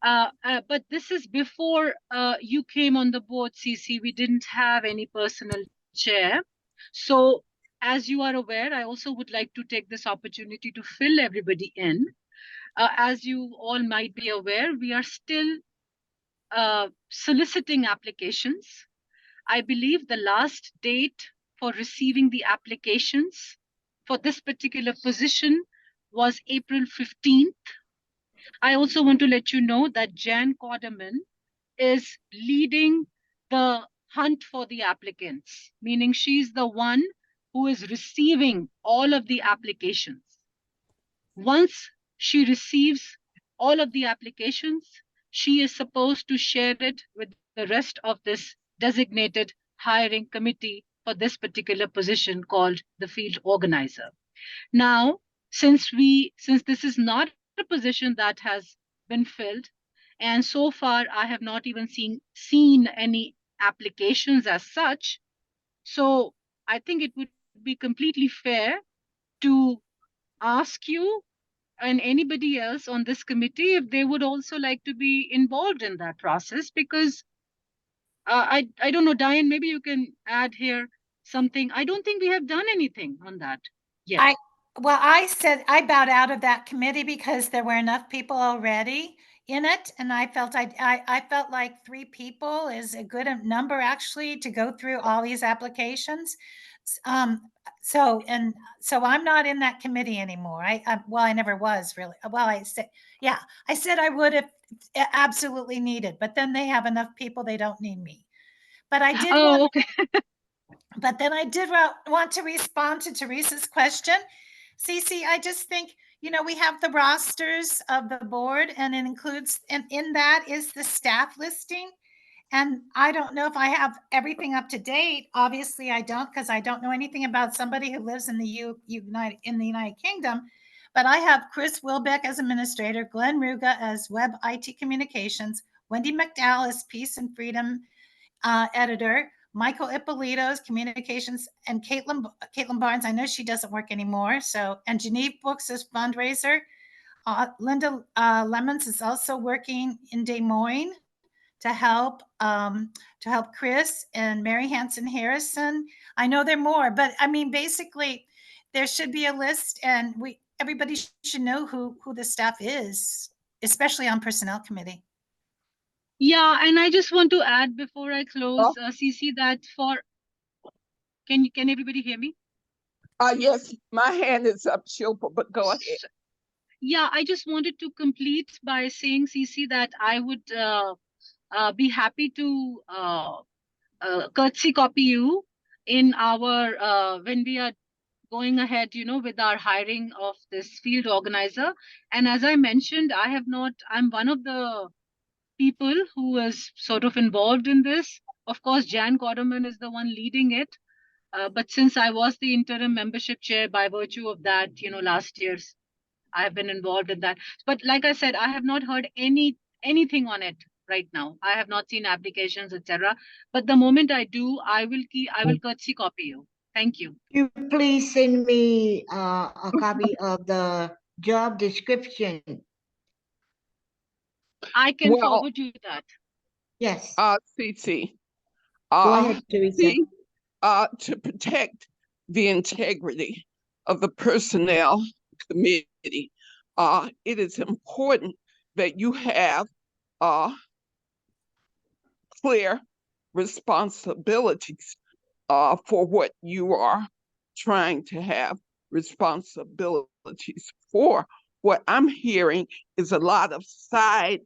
Speaker 5: But this is before you came on the board, CC. We didn't have any personal chair. So as you are aware, I also would like to take this opportunity to fill everybody in. As you all might be aware, we are still soliciting applications. I believe the last date for receiving the applications for this particular position was April 15th. I also want to let you know that Jan Cotterman is leading the hunt for the applicants, meaning she's the one who is receiving all of the applications. Once she receives all of the applications, she is supposed to share it with the rest of this designated hiring committee for this particular position called the field organizer. Now, since this is not a position that has been filled, and so far I have not even seen any applications as such, so I think it would be completely fair to ask you and anybody else on this committee if they would also like to be involved in that process, because I don't know, Diane, maybe you can add here something. I don't think we have done anything on that yet.
Speaker 7: Well, I said I bowed out of that committee because there were enough people already in it, and I felt I felt like 3 people is a good number actually to go through all these applications. So I'm not in that committee anymore. Well, I never was really. Well, I said I would if absolutely needed, but then they have enough people, they don't need me. But I did.
Speaker 5: Oh, okay.
Speaker 7: But then I did want to respond to Teresa's question. Cece, I just think, we have the rosters of the board, and it includes, and in that is the staff listing. And I don't know if I have everything up to date. Obviously, I don't, because I don't know anything about somebody who lives in the United Kingdom. But I have Chris Wilbeck as administrator, Glenn Ruga as web IT communications, Wendy McDowell as peace and freedom editor, Michael Ippolito's communications, and Caitlin Barnes. I know she doesn't work anymore. And Geneve Books as fundraiser. Linda Lemons is also working in Des Moines to help Chris, and Mary Hanson Harrison. I know there are more, but I mean, basically, there should be a list, and everybody should know who the staff is, especially on personnel committee.
Speaker 5: Yeah, and I just want to add before I close, CC, that can everybody hear me?
Speaker 6: Yes, my hand is up, Shilpa, but go ahead.
Speaker 5: Yeah, I just wanted to complete by saying, CC, that I would be happy to courtesy copy you in our when we are going ahead, with our hiring of this field organizer. And as I mentioned, I'm one of the people who is sort of involved in this. Of course, Jan Cotterman is the one leading it. But since I was the interim membership chair by virtue of that, last year's, I have been involved in that. But like I said, I have not heard anything on it right now. I have not seen applications, etc. But the moment I do, I will courtesy copy you. Thank you.
Speaker 1: You please send me a copy of the job description.
Speaker 5: I can
Speaker 6: Well,
Speaker 5: forward you that.
Speaker 1: Yes,
Speaker 6: Cece,
Speaker 1: go ahead, Teresa.
Speaker 6: see, to protect the integrity of the personnel committee, it is important that you have clear responsibilities for what you are trying to have responsibilities for. What I'm hearing is a lot of side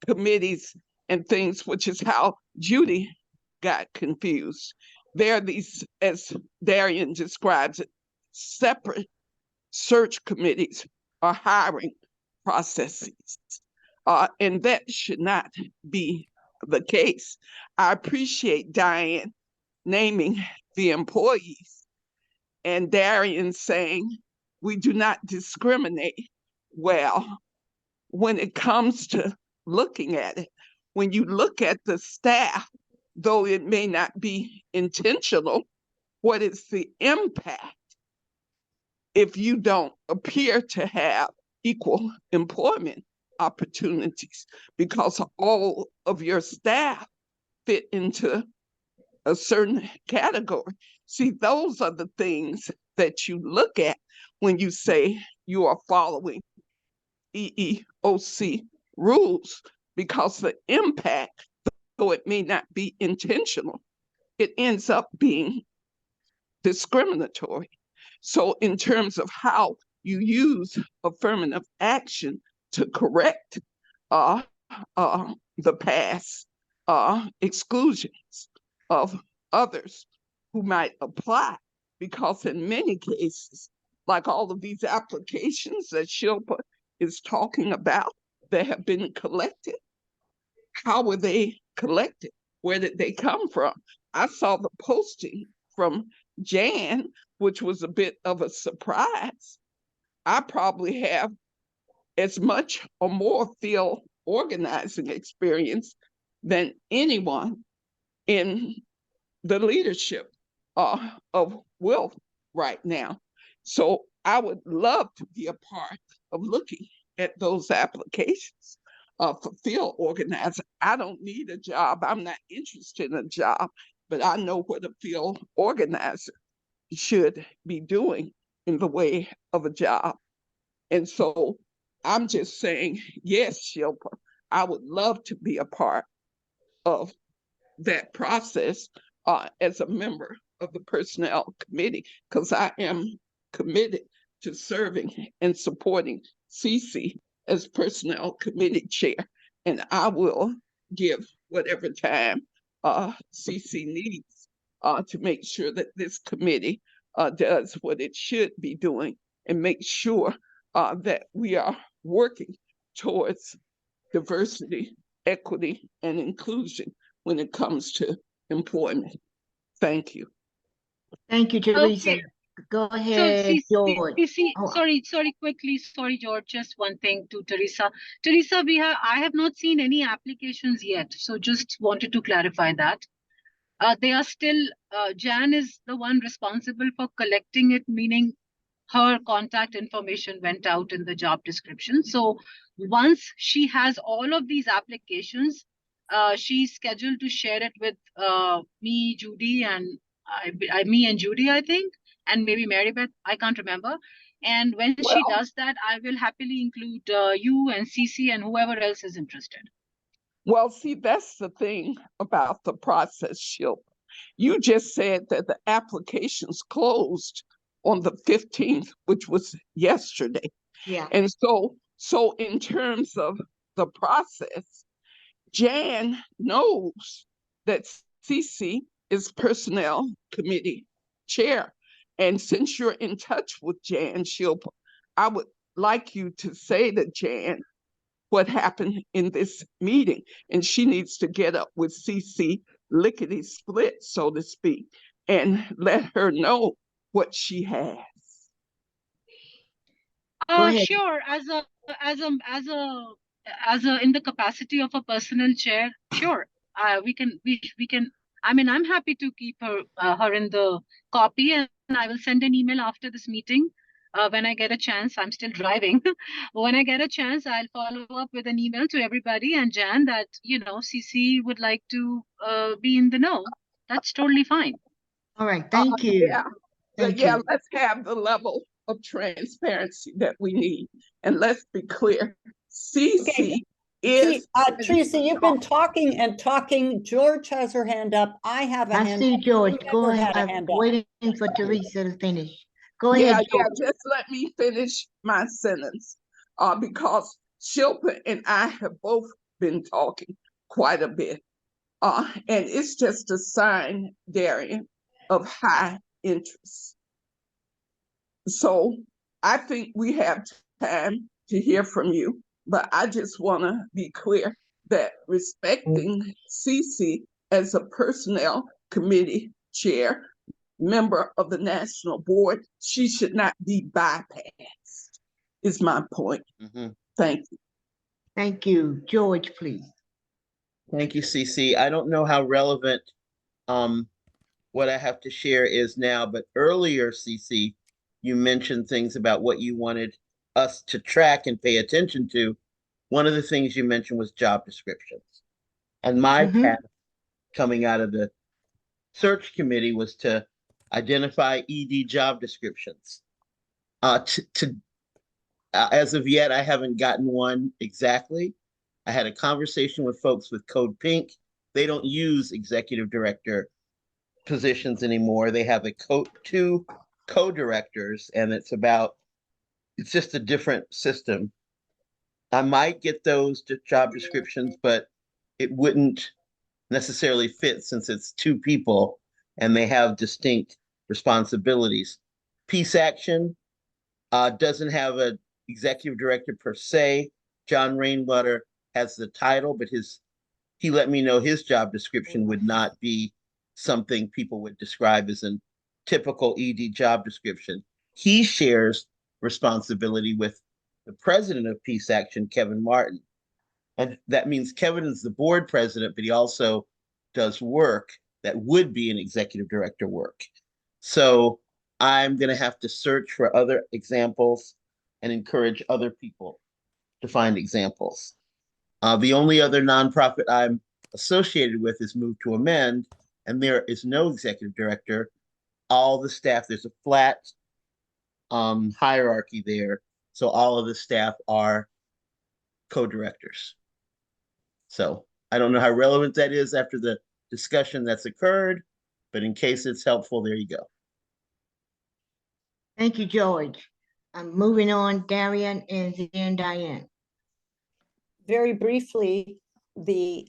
Speaker 6: committees and things, which is how Judy got confused. There are these, as Darian describes it, separate search committees or hiring processes. And that should not be the case. I appreciate Diane naming the employees and Darian saying we do not discriminate. Well, when it comes to looking at it, when you look at the staff, though it may not be intentional, what is the impact if you don't appear to have equal employment opportunities because all of your staff fit into a certain category? See, those are the things that you look at when you say you are following EEOC rules, because the impact, though it may not be intentional, it ends up being discriminatory. So in terms of how you use affirmative action to correct the past exclusions of others who might apply, because in many cases, like all of these applications that Shilpa is talking about that have been collected, how were they collected? Where did they come from? I saw the posting from Jan, which was a bit of a surprise. I probably have as much or more field organizing experience than anyone in the leadership of Wilf right now. So I would love to be a part of looking at those applications for field organizer. I don't need a job. I'm not interested in a job, but I know what a field organizer should be doing in the way of a job. And so I'm just saying, yes, Shilpa, I would love to be a part of that process as a member of the personnel committee, because I am committed to serving and supporting Cece as personnel committee chair. And I will give whatever time Cece needs to make sure that this committee does what it should be doing and make sure that we are working towards diversity, equity, and inclusion when it comes to employment. Thank you.
Speaker 1: Thank you, Teresa.
Speaker 5: Okay.
Speaker 1: Go
Speaker 5: So,
Speaker 1: ahead, George. Oh,
Speaker 5: sorry, quickly, sorry, George, just one thing to Teresa. Teresa, I have not seen any applications yet, so just wanted to clarify that. They are still, Jan is the one responsible for collecting it, meaning her contact information went out in the job description. So once she has all of these applications, she's scheduled to share it with me, Judy, and me and Judy, I think, and maybe Mary Beth, I can't remember. And when she does that, I will happily include you and Cece and whoever else is interested.
Speaker 6: Well, see, that's the thing about the process, Shilpa. You just said that the applications closed on the 15th, which was yesterday.
Speaker 1: yeah.
Speaker 6: And so in terms of the process, Jan knows that Cece is personnel committee chair. And since you're in touch with Jan, Shilpa, I would like you to say to Jan what happened in this meeting. And she needs to get up with Cece lickety split, so to speak, and let her know what she has.
Speaker 1: ahead.
Speaker 5: Sure. As a in the capacity of a personnel chair, sure. We can. I mean, I'm happy to keep her in the copy, and I will send an email after this meeting when I get a chance. I'm still driving. When I get a chance, I'll follow up with an email to everybody and Jan that, CC would like to be in the know. That's totally fine.
Speaker 1: All right, thank you.
Speaker 6: Yeah,
Speaker 1: Thank
Speaker 6: yeah,
Speaker 1: you.
Speaker 6: let's have the level of transparency that we need. And let's be clear, CC is.
Speaker 2: Teresa, you've been talking and talking. George has her hand up. I have a
Speaker 1: I
Speaker 2: hand.
Speaker 1: see
Speaker 2: up.
Speaker 1: George.
Speaker 2: Who
Speaker 1: Go
Speaker 2: never had
Speaker 1: ahead.
Speaker 2: a hand
Speaker 1: I'm
Speaker 2: up?
Speaker 1: waiting for Teresa to finish. Go
Speaker 6: Yeah,
Speaker 1: ahead,
Speaker 6: yeah,
Speaker 1: George.
Speaker 6: just let me finish my sentence. Because Shilpa and I have both been talking quite a bit. And it's just a sign, Darian, of high interest. So I think we have time to hear from you, but I just want to be clear that respecting CC as a personnel committee chair, member of the national board, she should not be bypassed, is my point. Thank you.
Speaker 1: Thank you. George, please.
Speaker 4: Thank you, CC. I don't know how relevant what I have to share is now, but earlier, CC, you mentioned things about what you wanted us to track and pay attention to. One of the things you mentioned was job descriptions. And my path coming out of the search committee was to identify ED job descriptions. As of yet, I haven't gotten one exactly. I had a conversation with folks with Code Pink. They don't use executive director positions anymore. They have two co-directors, and it's just a different system. I might get those job descriptions, but it wouldn't necessarily fit since it's two people and they have distinct responsibilities. Peace Action doesn't have an executive director per se. John Rainwater has the title, but he let me know his job description would not be something people would describe as a typical ED job description. He shares responsibility with the president of Peace Action, Kevin Martin. And that means Kevin is the board president, but he also does work that would be an executive director work. So I'm going to have to search for other examples and encourage other people to find examples. The only other nonprofit I'm associated with is Move to Amend, and there is no executive director. All the staff, there's a flat hierarchy there. So all of the staff are co-directors. So I don't know how relevant that is after the discussion that's occurred, but in case it's helpful, there you go.
Speaker 1: Thank you, George. I'm moving on, Darian, and then Diane.
Speaker 2: Very briefly, the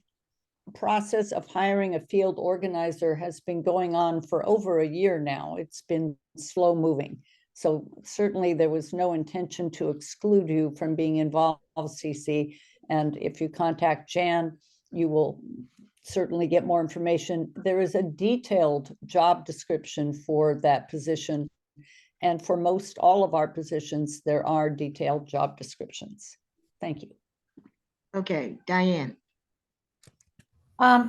Speaker 2: process of hiring a field organizer has been going on for over a year now. It's been slow moving. So certainly there was no intention to exclude you from being involved, CC. And if you contact Jan, you will certainly get more information. There is a detailed job description for that position. And for most all of our positions, there are detailed job descriptions. Thank you.
Speaker 1: Okay, Diane.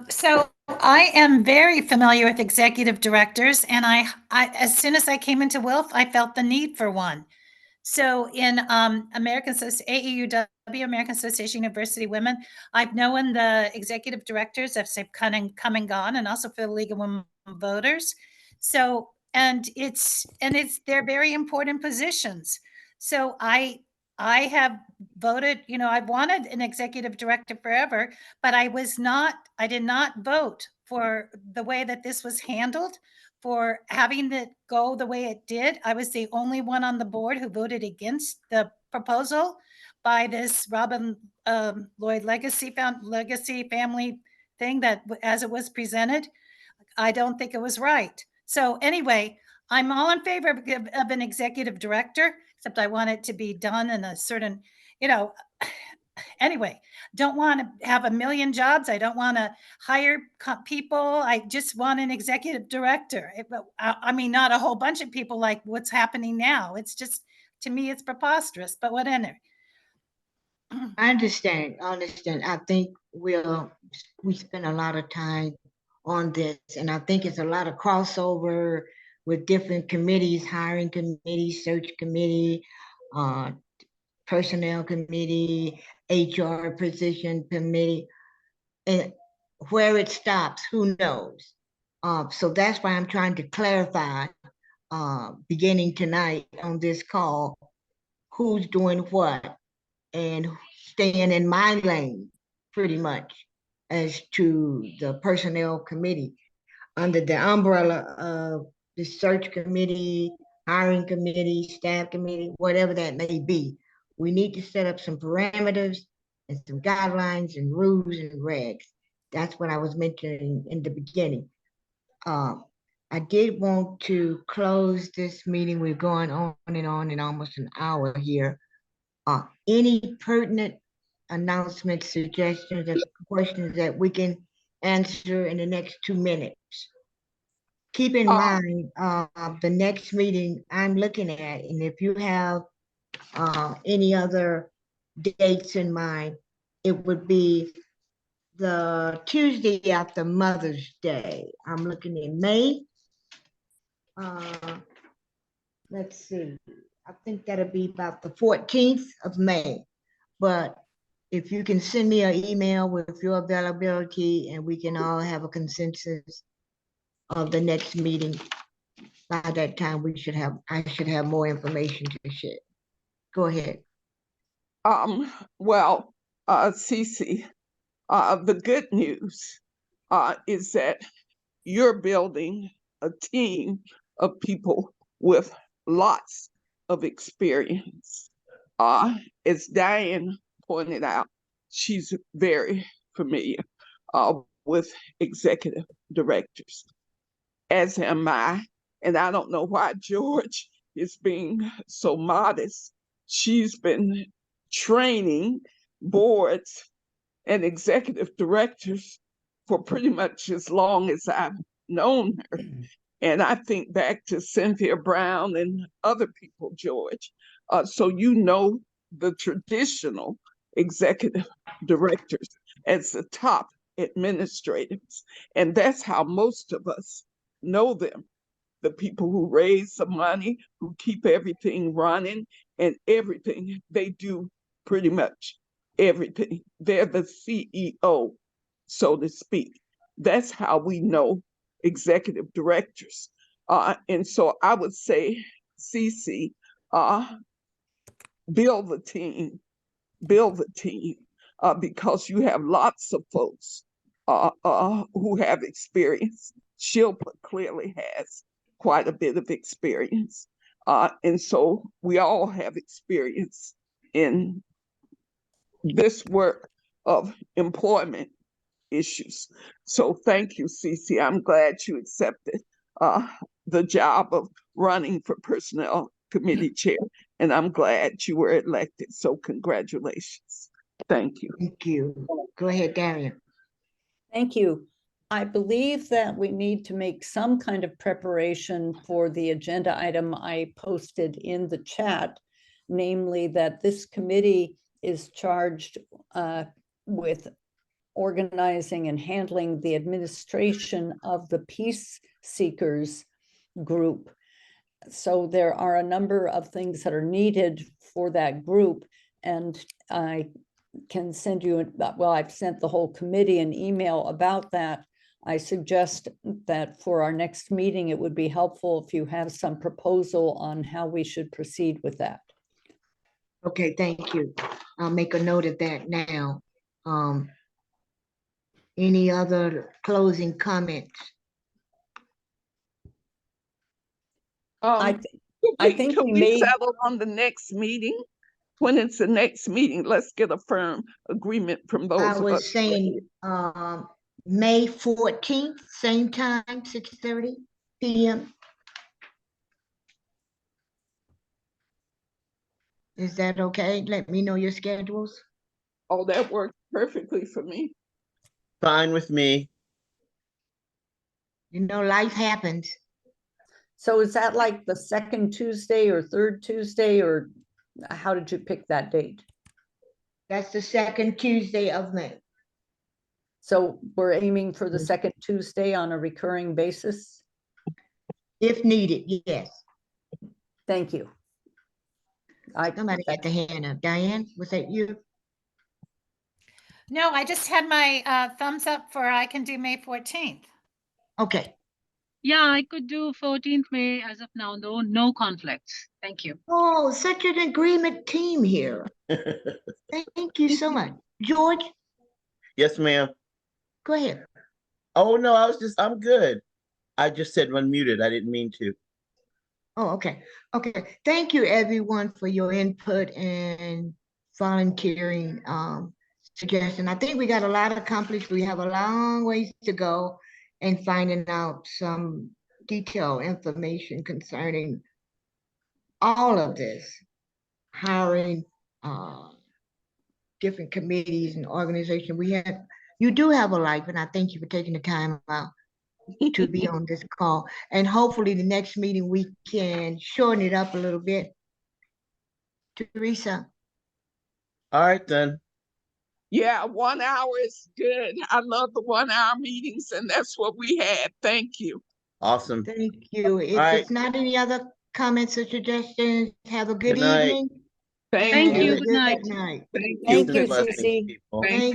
Speaker 7: So I am very familiar with executive directors, and I as soon as I came into WILF, I felt the need for one. So in AAUW, American Association of University Women, I've known the executive directors of come and gone, and also for the League of Women Voters. So they're very important positions. So I have voted, I've wanted an executive director forever, but I did not vote for the way that this was handled, for having it go the way it did. I was the only one on the board who voted against the proposal by this Robin Lloyd Legacy family thing that as it was presented. I don't think it was right. So anyway, I'm all in favor of an executive director, except I want it to be done in a certain, anyway, don't want to have a million jobs. I don't want to hire people. I just want an executive director. I mean, not a whole bunch of people like what's happening now. It's just, to me, it's preposterous, but whatever.
Speaker 1: I understand. I think we spend a lot of time on this, and I think it's a lot of crossover with different committees, hiring committee, search committee, personnel committee, HR position committee, and where it stops, who knows? So that's why I'm trying to clarify, beginning tonight on this call, who's doing what and staying in my lane, pretty much, as to the personnel committee, under the umbrella of the search committee, hiring committee, staff committee, whatever that may be. We need to set up some parameters and some guidelines and rules and regs. That's what I was mentioning in the beginning. I did want to close this meeting. We're going on and almost an hour here. Any pertinent announcements, suggestions, and questions that we can answer in the next 2 minutes? Keep in mind, the next meeting I'm looking at, and if you have any other dates in mind, it would be the Tuesday after Mother's Day. I'm looking in May. Let's see, I think that'll be about the 14th of May. But if you can send me an email with your availability, and we can all have a consensus of the next meeting, by that time I should have more information to share. Go ahead.
Speaker 6: Well, Cece, the good news is that you're building a team of people with lots of experience. As Diane pointed out, she's very familiar with executive directors, as am I. And I don't know why George is being so modest. She's been training boards and executive directors for pretty much as long as I've known her. And I think back to Cynthia Brown and other people, George. So you know the traditional executive directors as the top administrators. And that's how most of us know them. The people who raise the money, who keep everything running, and everything. They do pretty much everything. They're the CEO, so to speak. That's how we know executive directors. And so I would say, Cece, build the team, because you have lots of folks who have experience. Shilpa clearly has quite a bit of experience. And so we all have experience in this work of employment issues. So thank you, Cece. I'm glad you accepted the job of running for Personnel Committee Chair, and I'm glad you were elected. So congratulations. Thank you.
Speaker 1: Thank you. Go ahead, Darian.
Speaker 2: Thank you. I believe that we need to make some kind of preparation for the agenda item I posted in the chat, namely that this committee is charged with organizing and handling the administration of the Peace Seekers group. So there are a number of things that are needed for that group, and I can send you, well, I've sent the whole committee an email about that. I suggest that for our next meeting, it would be helpful if you have some proposal on how we should proceed with that.
Speaker 1: Okay, thank you. I'll make a note of that now. Any other closing comments?
Speaker 2: I think
Speaker 6: Can
Speaker 2: we
Speaker 6: we
Speaker 2: made,
Speaker 6: settle on the next meeting? When it's the next meeting, let's get a firm agreement from those
Speaker 1: I
Speaker 6: of
Speaker 1: was
Speaker 6: us.
Speaker 1: saying, May 14th, same time, 6:30 p.m. Is that okay? Let me know your schedules.
Speaker 6: Oh, that works perfectly for me.
Speaker 4: Fine with me.
Speaker 1: You know, life happens.
Speaker 2: so is that like the second Tuesday or third Tuesday, or how did you pick that date?
Speaker 1: That's the second Tuesday of May.
Speaker 2: So we're aiming for the second Tuesday on a recurring basis?
Speaker 1: If needed, yes.
Speaker 2: Thank you.
Speaker 1: Somebody got the hand up. Diane, was that you?
Speaker 7: No, I just had my thumbs up for I can do May 14th.
Speaker 1: Okay.
Speaker 5: Yeah, I could do 14th May as of now, though, no conflicts. Thank you.
Speaker 1: Oh, such an agreement team here. Thank you so much. George,
Speaker 4: Yes, ma'am.
Speaker 1: go ahead.
Speaker 4: Oh, no, I'm good. I just said unmuted. I didn't mean to.
Speaker 1: Oh, okay. Okay. Thank you, everyone, for your input and volunteering suggestion. I think we got a lot accomplished. We have a long ways to go in finding out some detailed information concerning all of this, hiring different committees and organizations. You do have a life, and I thank you for taking the time out to be on this call. And hopefully the next meeting we can shorten it up a little bit. Teresa,
Speaker 4: All right, then.
Speaker 6: Yeah, 1 hour is good. I love the 1 hour meetings, and that's what we had. Thank you.
Speaker 4: Awesome.
Speaker 1: thank you. If
Speaker 4: right.
Speaker 1: it's not any other comments or suggestions, have a good
Speaker 4: Good night.
Speaker 1: evening.
Speaker 6: Thank
Speaker 5: Thank
Speaker 1: and
Speaker 5: you.
Speaker 1: a
Speaker 5: Good night.
Speaker 1: night.
Speaker 6: Thank
Speaker 2: Thank
Speaker 6: you.
Speaker 2: you,
Speaker 4: Blessings,
Speaker 2: Cece.
Speaker 4: people.
Speaker 6: Thank you.